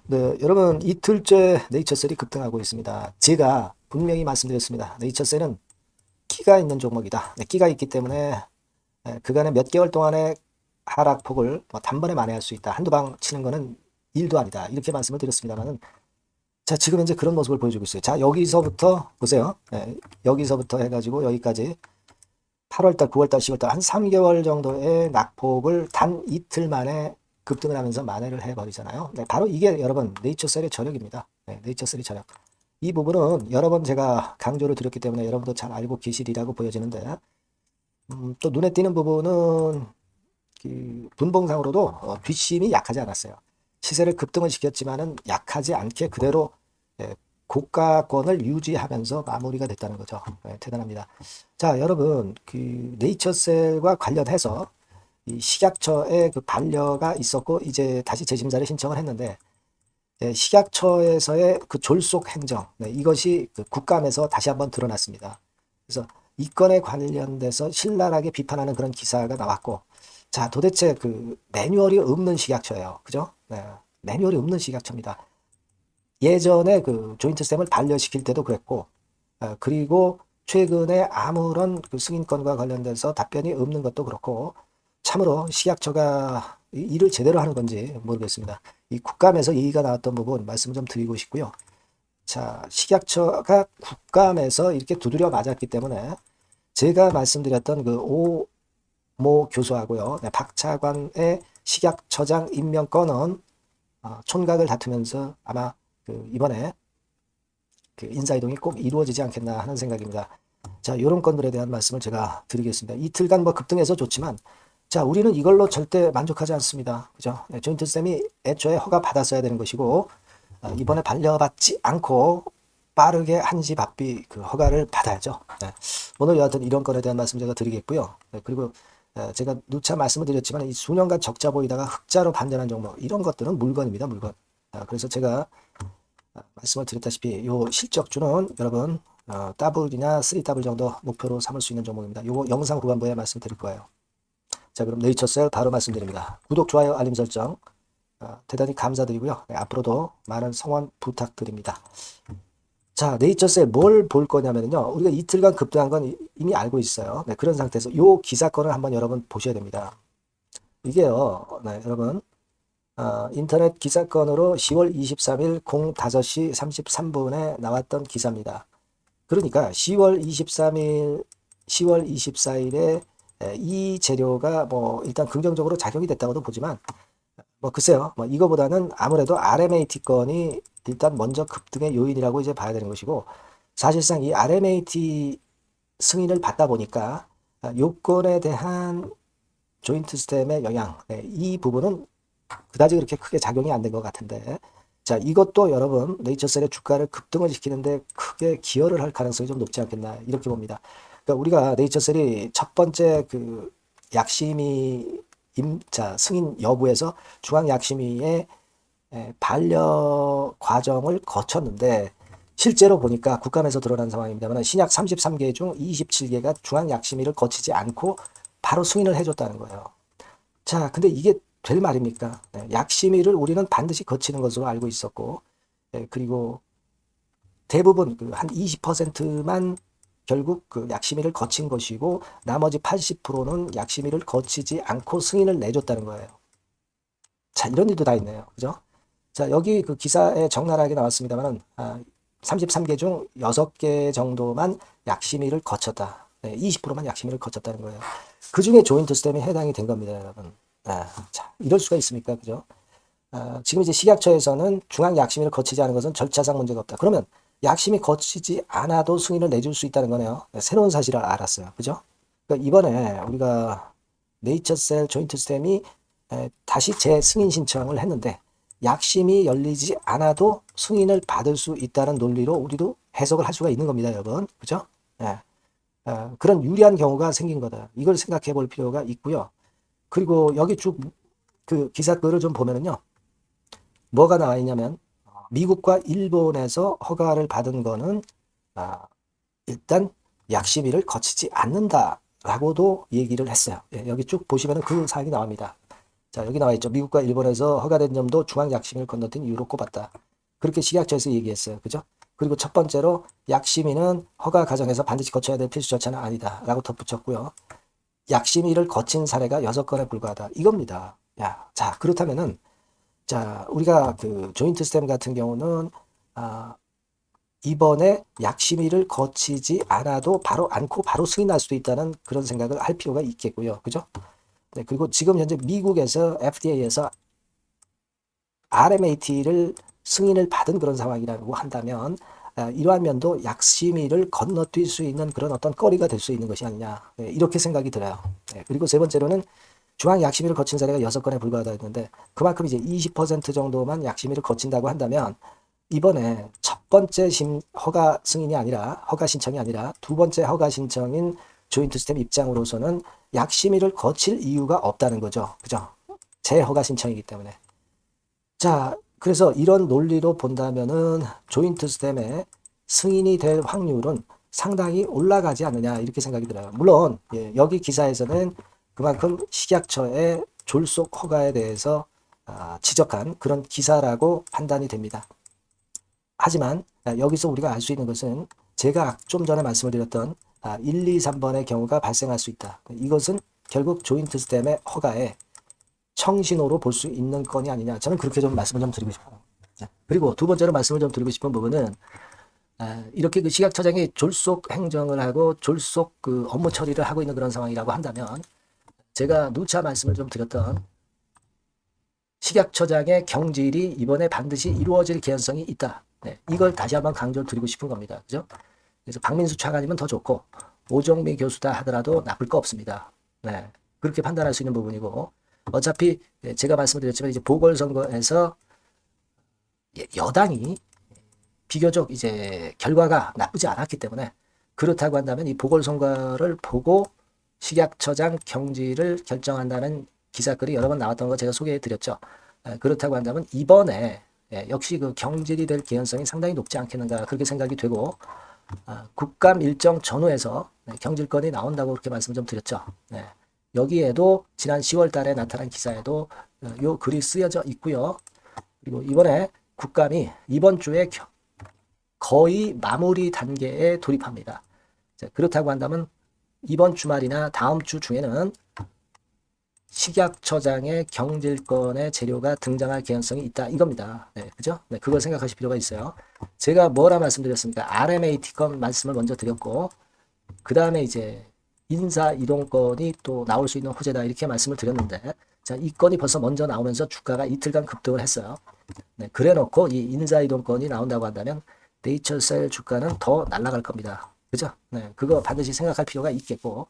네, 여러분 이틀째 네이처셀이 급등하고 있습니다. 제가 분명히 말씀드렸습니다. 네이처셀은 끼가 있는 종목이다. 네, 끼가 있기 때문에 그간의 몇 개월 동안의 하락폭을 뭐 단번에 만회할 수 있다. 한두 방 치는 거는 일도 아니다. 이렇게 말씀을 드렸습니다만은 자, 지금 현재 그런 모습을 보여주고 있어요. 자, 여기서부터 보세요. 여기서부터 해가지고 여기까지 8월달, 9월달, 10월달 한 3개월 정도의 낙폭을 단 이틀 만에 급등을 하면서 만회를 해버리잖아요. 네, 바로 이게 여러분 네이처셀의 저력입니다. 네, 네이처셀의 저력. 이 부분은 여러 번 제가 강조를 드렸기 때문에 여러분도 잘 알고 계시리라고 보여지는데 또 눈에 띄는 부분은 그 분봉상으로도 뒷심이 약하지 않았어요. 시세를 급등을 시켰지만은 약하지 않게 그대로 예, 고가권을 유지하면서 마무리가 됐다는 거죠. 대단합니다. 자, 여러분, 그 네이처셀과 관련해서 이 식약처에 그 반려가 있었고 이제 다시 재심사를 신청을 했는데 식약처에서의 그 졸속 행정 이것이 그 국감에서 다시 한번 드러났습니다. 그래서 이 건에 관련돼서 신랄하게 비판하는 그런 기사가 나왔고 자 도대체 그 매뉴얼이 없는 식약처예요. 그죠? 네, 매뉴얼이 없는 식약처입니다. 예전에 그 조인트쌤을 반려시킬 때도 그랬고 그리고 최근에 아무런 그 승인권과 관련돼서 답변이 없는 것도 그렇고 참으로 식약처가 일을 제대로 하는 건지 모르겠습니다. 이 국감에서 얘기가 나왔던 부분 말씀을 좀 드리고 싶고요. 자, 식약처가 국감에서 이렇게 두드려 맞았기 때문에 제가 말씀드렸던 그 오모 교수하고요. 네, 박 차관의 식약처장 임명 건은 촌각을 다투면서 아마 그 이번에 그 인사이동이 꼭 이루어지지 않겠나 하는 생각입니다. 자, 이런 건들에 대한 말씀을 제가 드리겠습니다. 이틀간 뭐 급등해서 좋지만 자, 우리는 이걸로 절대 만족하지 않습니다. 그죠? 네, 조인트 쌤이 애초에 허가 받았어야 되는 것이고 이번에 반려받지 않고 빠르게 한시 바삐 그 허가를 받아야죠. 네. 오늘 여하튼 이런 건에 대한 말씀 제가 드리겠고요. 네, 그리고 제가 누차 말씀을 드렸지만 이 수년간 적자 보이다가 흑자로 반전한 종목 이런 것들은 물건입니다. 물건. 그래서 제가 말씀을 드렸다시피 요 실적주는 여러분 더블이나 3더블 정도 목표로 삼을 수 있는 종목입니다. 요거 영상 후반부에 말씀드릴 거예요. 자, 그럼 네이처셀 바로 말씀드립니다. 구독, 좋아요, 알림 설정 대단히 감사드리고요. 네, 앞으로도 많은 성원 부탁드립니다. 자, 네이처셀 뭘 볼 거냐면요. 우리가 이틀간 급등한 건 이미 알고 있어요. 네, 그런 상태에서 요 기사건을 한번 여러분 보셔야 됩니다. 이게요, 네, 여러분 인터넷 기사건으로 10월 23일 05시 33분에 나왔던 기사입니다. 그러니까 10월 23일, 10월 24일에 이 재료가 뭐 일단 긍정적으로 작용이 됐다고도 보지만 뭐 글쎄요. 뭐 이거보다는 아무래도 RMAT 건이 일단 먼저 급등의 요인이라고 이제 봐야 되는 것이고 사실상 이 RMAT 승인을 받다 보니까 요건에 대한 조인트 스템의 영향 이 부분은 그다지 그렇게 크게 작용이 안 된 것 같은데 자 이것도 여러분 네이처셀의 주가를 급등을 시키는데 크게 기여를 할 가능성이 좀 높지 않겠나 이렇게 봅니다. 그러니까 우리가 네이처셀이 첫 번째 그 약심이 임자 승인 여부에서 중앙약심위의 반려 과정을 거쳤는데 실제로 보니까 국감에서 드러난 상황입니다만 신약 33개 중 27개가 중앙약심위를 거치지 않고 바로 승인을 해줬다는 거예요. 자, 근데 이게 될 말입니까? 약심위를 우리는 반드시 거치는 것으로 알고 있었고, 그리고 대부분 그 한 20%만 결국 그 약심위를 거친 것이고, 나머지 80%는 약심위를 거치지 않고 승인을 내줬다는 거예요. 자, 이런 일도 다 있네요. 그죠? 자, 여기 그 기사에 적나라하게 나왔습니다만은, 33개 중 6개 정도만 약심위를 거쳤다. 20%만 약심위를 거쳤다는 거예요. 그 중에 조인트 스템이 해당이 된 겁니다, 여러분. 자, 이럴 수가 있습니까? 그죠? 지금 이제 식약처에서는 중앙 약심위를 거치지 않은 것은 절차상 문제가 없다. 그러면 약심이 거치지 않아도 승인을 내줄 수 있다는 거네요. 새로운 사실을 알았어요. 그죠? 그러니까 이번에 우리가 네이처셀 조인트 스템이 다시 재승인 신청을 했는데 약심이 열리지 않아도 승인을 받을 수 있다는 논리로 우리도 해석을 할 수가 있는 겁니다, 여러분. 그죠? 예. 그런 유리한 경우가 생긴 거다. 이걸 생각해 볼 필요가 있고요. 그리고 여기 쭉 그 기사 글을 좀 보면은요. 뭐가 나와 있냐면 미국과 일본에서 허가를 받은 거는 일단 약심위를 거치지 않는다라고도 얘기를 했어요. 여기 쭉 보시면 그 사항이 나옵니다. 자, 여기 나와 있죠. 미국과 일본에서 허가된 점도 중앙 약심을 건너뛴 이유로 꼽았다. 그렇게 식약처에서 얘기했어요. 그죠? 그리고 첫 번째로 약심위는 허가 과정에서 반드시 거쳐야 될 필수 절차는 아니다. 라고 덧붙였고요. 약심위를 거친 사례가 6건에 불과하다. 이겁니다. 야, 자, 그렇다면은, 자, 우리가 그 조인트 스템 같은 경우는, 이번에 약심위를 거치지 않아도 바로 않고 바로 승인할 수도 있다는 그런 생각을 할 필요가 있겠고요. 그죠? 네, 그리고 지금 현재 미국에서 FDA에서 RMAT를 승인을 받은 그런 상황이라고 한다면 이러한 면도 약심위를 건너뛸 수 있는 그런 어떤 거리가 될 수 있는 것이 아니냐, 네, 이렇게 생각이 들어요. 네, 그리고 세 번째로는 중앙 약심위를 거친 사례가 6건에 불과하다 했는데 그만큼 이제 20% 정도만 약심위를 거친다고 한다면 이번에 첫 번째 허가 승인이 아니라 허가 신청이 아니라 두 번째 허가 신청인 조인트 스템 입장으로서는 약심위를 거칠 이유가 없다는 거죠. 그죠? 재허가 신청이기 때문에. 자, 그래서 이런 논리로 본다면은 조인트 스템의 승인이 될 확률은 상당히 올라가지 않느냐 이렇게 생각이 들어요. 물론 여기 기사에서는 그만큼 식약처의 졸속 허가에 대해서 지적한 그런 기사라고 판단이 됩니다. 하지만 여기서 우리가 알 수 있는 것은 제가 좀 전에 말씀을 드렸던 1, 2, 3번의 경우가 발생할 수 있다. 이것은 결국 조인트 스템의 허가에 청신호로 볼 수 있는 건이 아니냐. 저는 그렇게 좀 말씀을 좀 드리고 싶어요. 그리고 두 번째로 말씀을 좀 드리고 싶은 부분은 이렇게 그 식약처장이 졸속 행정을 하고 졸속 그 업무 처리를 하고 있는 그런 상황이라고 한다면 제가 누차 말씀을 좀 드렸던 식약처장의 경질이 이번에 반드시 이루어질 개연성이 있다. 네, 이걸 다시 한번 강조드리고 싶은 겁니다. 그죠? 그래서 박민수 차관이면 더 좋고 오정미 교수다 하더라도 나쁠 거 없습니다. 네, 그렇게 판단할 수 있는 부분이고 어차피 제가 말씀드렸지만 이제 보궐선거에서 여당이 비교적 이제 결과가 나쁘지 않았기 때문에 그렇다고 한다면 이 보궐선거를 보고 식약처장 경질을 결정한다는 기사글이 여러 번 나왔던 거 제가 소개해 드렸죠. 그렇다고 한다면 이번에 역시 그 경질이 될 개연성이 상당히 높지 않겠는가 그렇게 생각이 되고 국감 일정 전후에서 경질권이 나온다고 그렇게 말씀 좀 드렸죠. 네. 여기에도 지난 10월 달에 나타난 기사에도 요 글이 쓰여져 있고요. 그리고 이번에 국감이 이번 주에 거의 마무리 단계에 돌입합니다. 자, 그렇다고 한다면 이번 주말이나 다음 주 중에는 식약처장의 경질권의 재료가 등장할 개연성이 있다 이겁니다. 네, 그죠? 네, 그걸 생각하실 필요가 있어요. 제가 뭐라 말씀드렸습니까? RMAT 건 말씀을 먼저 드렸고 그 다음에 이제 인사 이동권이 또 나올 수 있는 호재다 이렇게 말씀을 드렸는데 자, 이 건이 벌써 먼저 나오면서 주가가 이틀간 급등을 했어요. 네, 그래 놓고 이 인사 이동권이 나온다고 한다면 네이처셀 주가는 더 날아갈 겁니다. 그죠? 네, 그거 반드시 생각할 필요가 있겠고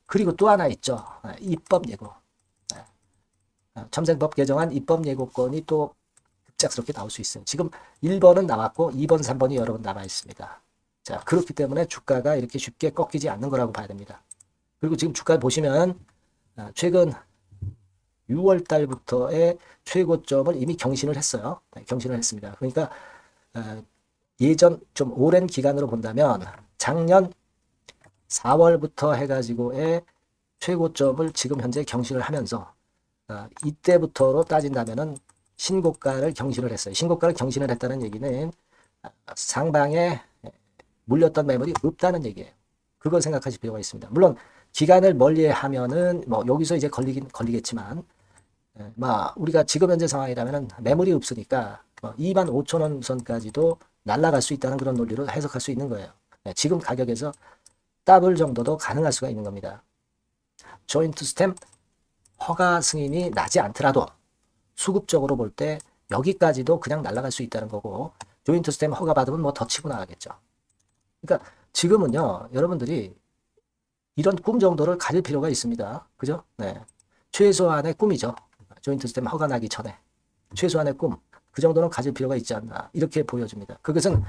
그리고 또 하나 있죠. 입법 예고. 첨생법 개정안 입법 예고권이 또 급작스럽게 나올 수 있어요. 지금 1번은 나왔고 2번, 3번이 여러 번 남아 있습니다. 자, 그렇기 때문에 주가가 이렇게 쉽게 꺾이지 않는 거라고 봐야 됩니다. 그리고 지금 주가 보시면 최근 6월 달부터의 최고점을 이미 경신을 했어요. 네, 경신을 했습니다. 그러니까 예전 좀 오랜 기간으로 본다면 작년 4월부터 해가지고의 최고점을 지금 현재 경신을 하면서 이때부터로 따진다면은 신고가를 경신을 했어요. 신고가를 경신을 했다는 얘기는 상방에 물렸던 매물이 없다는 얘기예요. 그걸 생각하실 필요가 있습니다. 물론 기간을 멀리하면은 뭐 여기서 이제 걸리겠지만 우리가 지금 현재 상황이라면은 매물이 없으니까 2만 5천 원 선까지도 날아갈 수 있다는 그런 논리로 해석할 수 있는 거예요. 지금 가격에서 더블 정도도 가능할 수가 있는 겁니다. 조인트 스탬 허가 승인이 나지 않더라도 수급적으로 볼 때 여기까지도 그냥 날아갈 수 있다는 거고 조인트 스탬 허가 받으면 뭐 더 치고 나가겠죠. 그러니까 지금은요 여러분들이 이런 꿈 정도를 가질 필요가 있습니다. 그죠? 네. 최소한의 꿈이죠. 조인트 스탬 허가 나기 전에 최소한의 꿈 그 정도는 가질 필요가 있지 않나 이렇게 보여집니다. 그것은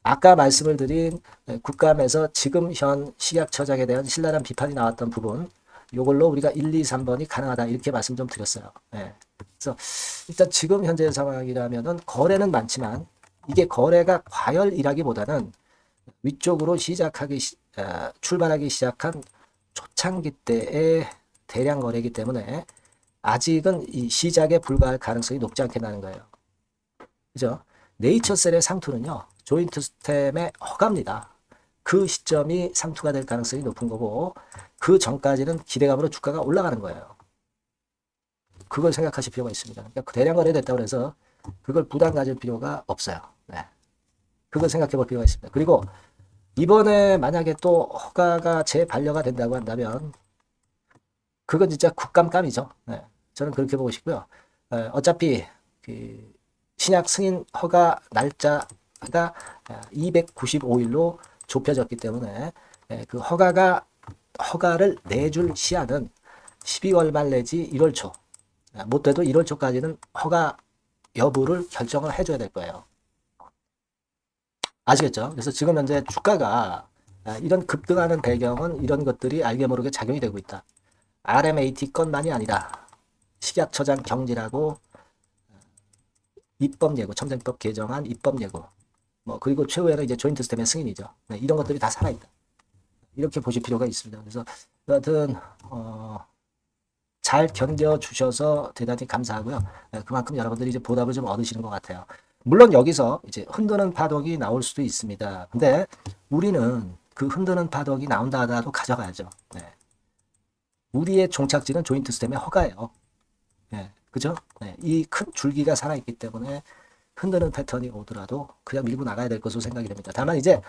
아까 말씀을 드린 국감에서 지금 현 식약처장에 대한 신랄한 비판이 나왔던 부분 요걸로 우리가 1, 2, 3번이 가능하다 이렇게 말씀 좀 드렸어요. 네. 그래서 일단 지금 현재 상황이라면은 거래는 많지만 이게 거래가 과열이라기보다는 위쪽으로 출발하기 시작한 초창기 때의 대량 거래이기 때문에 아직은 이 시작에 불과할 가능성이 높지 않겠다는 거예요. 그죠? 네이처셀의 상투는요, 조인트 스템의 허가입니다. 그 시점이 상투가 될 가능성이 높은 거고, 그 전까지는 기대감으로 주가가 올라가는 거예요. 그걸 생각하실 필요가 있습니다. 그러니까 대량 거래됐다고 해서 그걸 부담 가질 필요가 없어요. 네. 그걸 생각해 볼 필요가 있습니다. 그리고 이번에 만약에 또 허가가 재반려가 된다고 한다면 그건 진짜 국감감이죠. 네. 저는 그렇게 보고 싶고요. 어차피 그 신약 승인 허가 날짜가 295일로 좁혀졌기 때문에 그 허가를 내줄 시한은 12월 말 내지 1월 초, 못돼도 1월 초까지는 허가 여부를 결정을 해줘야 될 거예요. 아시겠죠? 그래서 지금 현재 주가가 이런 급등하는 배경은 이런 것들이 알게 모르게 작용이 되고 있다. RMAT 건만이 아니라 식약처장 경질하고 입법 예고, 첨정법 개정안 입법 예고, 뭐 그리고 최후에는 이제 조인트 스템의 승인이죠. 네, 이런 것들이 다 살아있다. 이렇게 보실 필요가 있습니다. 그래서 여하튼 잘 견뎌 주셔서 대단히 감사하고요. 그만큼 여러분들이 이제 보답을 좀 얻으시는 것 같아요. 물론 여기서 이제 흔드는 파동이 나올 수도 있습니다. 근데 우리는 그 흔드는 파동이 나온다 하더라도 가져가야죠. 네. 우리의 종착지는 조인트 스템의 허가예요. 네. 그죠? 네. 이 큰 줄기가 살아있기 때문에 흔드는 패턴이 오더라도 그냥 밀고 나가야 될 것으로 생각이 됩니다. 다만 이제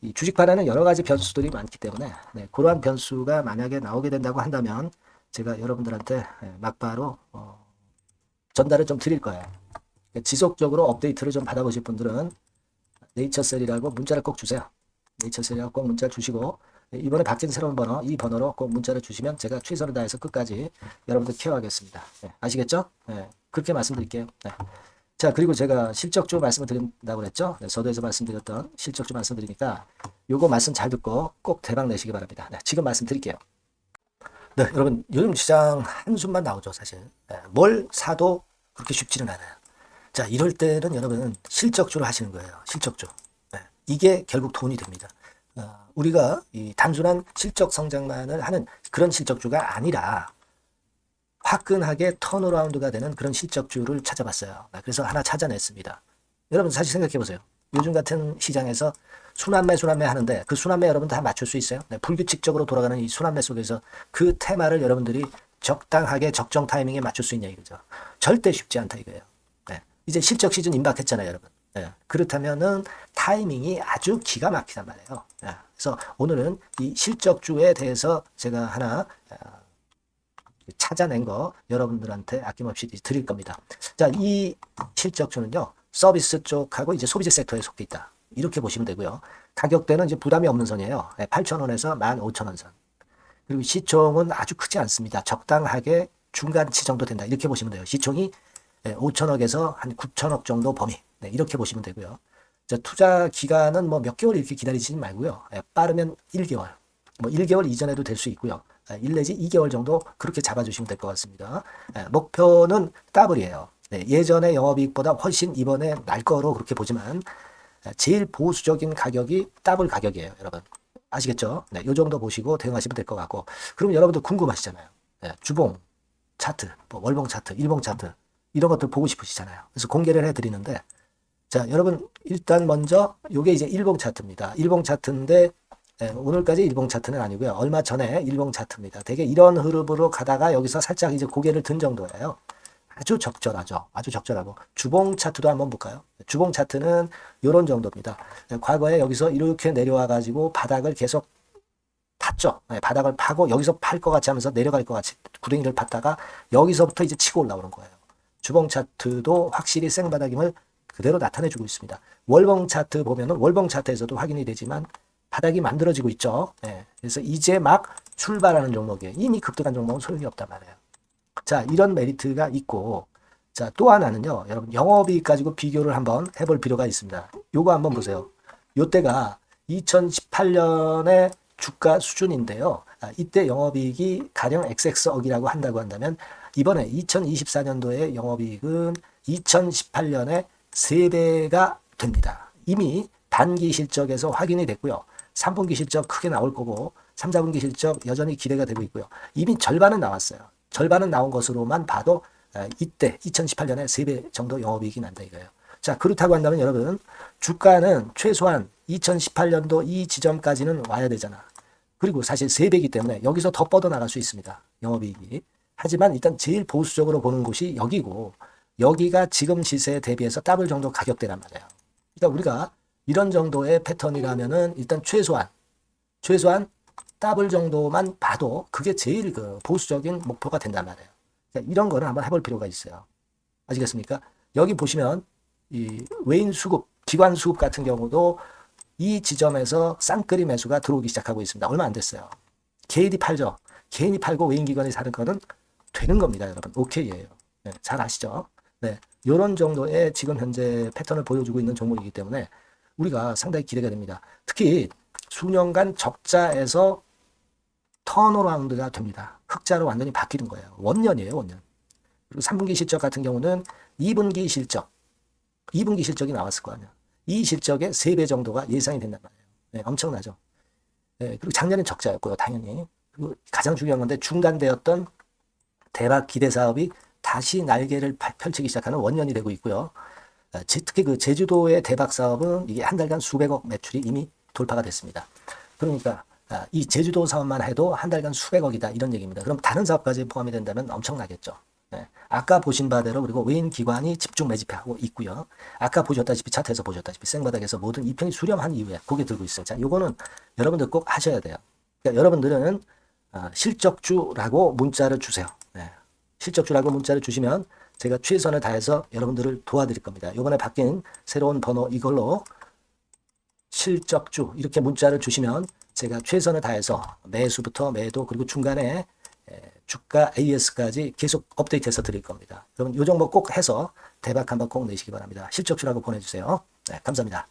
이 주식판에는 여러 가지 변수들이 많기 때문에 그러한 변수가 만약에 나오게 된다고 한다면 제가 여러분들한테 막바로 전달을 좀 드릴 거예요. 지속적으로 업데이트를 좀 받아보실 분들은 네이처셀이라고 문자를 꼭 주세요. 네이처셀이라고 꼭 문자 주시고 이번에 바뀐 새로운 번호, 이 번호로 꼭 문자를 주시면 제가 최선을 다해서 끝까지 여러분들 케어하겠습니다. 아시겠죠? 그렇게 말씀드릴게요. 자, 그리고 제가 실적주 말씀을 드린다고 그랬죠? 서두에서 말씀드렸던 실적주 말씀드리니까 요거 말씀 잘 듣고 꼭 대박 내시기 바랍니다. 지금 말씀드릴게요. 네, 여러분 요즘 시장 한숨만 나오죠, 사실. 뭘 사도 그렇게 쉽지는 않아요. 자, 이럴 때는 여러분은 실적주를 하시는 거예요. 실적주. 이게 결국 돈이 됩니다. 우리가 이 단순한 실적 성장만을 하는 그런 실적주가 아니라 화끈하게 턴어라운드가 되는 그런 실적주를 찾아봤어요. 그래서 하나 찾아냈습니다. 여러분 사실 생각해 보세요. 요즘 같은 시장에서 순환매 하는데 그 순환매 여러분 다 맞출 수 있어요? 불규칙적으로 돌아가는 이 순환매 속에서 그 테마를 여러분들이 적당하게 적정 타이밍에 맞출 수 있냐 이거죠. 절대 쉽지 않다 이거예요. 이제 실적 시즌 임박했잖아요, 여러분. 그렇다면은 타이밍이 아주 기가 막히단 말이에요. 그래서 오늘은 이 실적주에 대해서 제가 하나 찾아낸 거 여러분들한테 아낌없이 드릴 겁니다. 자, 이 실적주는요, 서비스 쪽하고 이제 소비재 섹터에 속해 있다. 이렇게 보시면 되고요. 가격대는 이제 부담이 없는 선이에요. 8,000원에서 15,000원 선. 그리고 시총은 아주 크지 않습니다. 적당하게 중간치 정도 된다. 이렇게 보시면 돼요. 시총이 5천억에서 한 9천억 정도 범위. 이렇게 보시면 되고요. 자, 투자 기간은 뭐 몇 개월 이렇게 기다리지 말고요. 빠르면 1개월. 뭐 1개월 이전에도 될 수 있고요. 1 내지 2개월 정도 그렇게 잡아주시면 될 것 같습니다. 목표는 더블이에요. 예전의 영업이익보다 훨씬 이번에 날 거로 그렇게 보지만 제일 보수적인 가격이 더블 가격이에요, 여러분. 아시겠죠? 이 정도 보시고 대응하시면 될 것 같고. 그럼 여러분들 궁금하시잖아요. 주봉 차트, 뭐 월봉 차트, 일봉 차트 이런 것들 보고 싶으시잖아요. 그래서 공개를 해드리는데, 자, 여러분 일단 먼저 요게 이제 일봉 차트입니다. 일봉 차트인데 오늘까지 일봉 차트는 아니고요. 얼마 전에 일봉 차트입니다. 되게 이런 흐름으로 가다가 여기서 살짝 이제 고개를 든 정도예요. 아주 적절하죠. 아주 적절하고. 주봉 차트도 한번 볼까요? 주봉 차트는 이런 정도입니다. 과거에 여기서 이렇게 내려와 가지고 바닥을 계속 팠죠. 바닥을 파고 여기서 팔 것 같이 하면서 내려갈 것 같이 구덩이를 팠다가 여기서부터 이제 치고 올라오는 거예요. 주봉 차트도 확실히 생바닥임을 그대로 나타내주고 있습니다. 월봉 차트 보면은 월봉 차트에서도 확인이 되지만 바닥이 만들어지고 있죠. 그래서 이제 막 출발하는 종목이에요. 이미 급등한 종목은 소용이 없단 말이에요. 자, 이런 메리트가 있고, 자, 또 하나는요, 여러분, 영업이익 가지고 비교를 한번 해볼 필요가 있습니다. 요거 한번 보세요. 요때가 2018년의 주가 수준인데요. 이때 영업이익이 가령 XX억이라고 한다고 한다면, 이번에 2024년도의 영업이익은 2018년에 3배가 됩니다. 이미 단기 실적에서 확인이 됐고요. 3분기 실적 크게 나올 거고 3, 4분기 실적 여전히 기대가 되고 있고요. 이미 절반은 나왔어요. 절반은 나온 것으로만 봐도 이때 2018년에 3배 정도 영업이익이 난다 이거예요. 자, 그렇다고 한다면 여러분 주가는 최소한 2018년도 이 지점까지는 와야 되잖아. 그리고 사실 3배이기 때문에 여기서 더 뻗어나갈 수 있습니다. 영업이익이. 하지만 일단 제일 보수적으로 보는 곳이 여기고 여기가 지금 시세에 대비해서 더블 정도 가격대란 말이에요. 그러니까 우리가 이런 정도의 패턴이라면은 일단 최소한 더블 정도만 봐도 그게 제일 그 보수적인 목표가 된단 말이에요. 그러니까 이런 거를 한번 해볼 필요가 있어요. 아시겠습니까? 여기 보시면 이 외인 수급, 기관 수급 같은 경우도 이 지점에서 쌍끌이 매수가 들어오기 시작하고 있습니다. 얼마 안 됐어요. 개인이 팔죠. 개인이 팔고 외인 기관이 사는 거는 되는 겁니다, 여러분. 오케이예요. 네, 잘 아시죠? 네, 이런 정도의 지금 현재 패턴을 보여주고 있는 종목이기 때문에 우리가 상당히 기대가 됩니다. 특히 수년간 적자에서 턴어라운드가 됩니다. 흑자로 완전히 바뀌는 거예요. 원년이에요, 원년. 그리고 3분기 실적 같은 경우는 2분기 실적이 나왔을 거 아니야. 이 실적의 3배 정도가 예상이 된단 말이에요. 네, 엄청나죠. 네, 그리고 작년엔 적자였고요, 당연히. 그리고 가장 중요한 건데 중단되었던 대박 기대 사업이 다시 날개를 펼치기 시작하는 원년이 되고 있고요. 특히 그 제주도의 대박 사업은 이게 한 달간 수백억 매출이 이미 돌파가 됐습니다. 그러니까 이 제주도 사업만 해도 한 달간 수백억이다 이런 얘기입니다. 그럼 다른 사업까지 포함이 된다면 엄청나겠죠. 네. 아까 보신 바대로 그리고 외인 기관이 집중 매집하고 있고요. 아까 보셨다시피 차트에서 보셨다시피 생바닥에서 모든 이평이 수렴한 이후에 고개 들고 있어요. 자, 요거는 여러분들 꼭 하셔야 돼요. 그러니까 여러분들은 실적주라고 문자를 주세요. 네. 실적주라고 문자를 주시면 제가 최선을 다해서 여러분들을 도와드릴 겁니다. 이번에 바뀐 새로운 번호 이걸로 실적주 이렇게 문자를 주시면 제가 최선을 다해서 매수부터 매도 그리고 중간에 주가 AS까지 계속 업데이트해서 드릴 겁니다. 여러분 이 종목 꼭 해서 대박 한번 꼭 내시기 바랍니다. 실적주라고 보내주세요. 네, 감사합니다.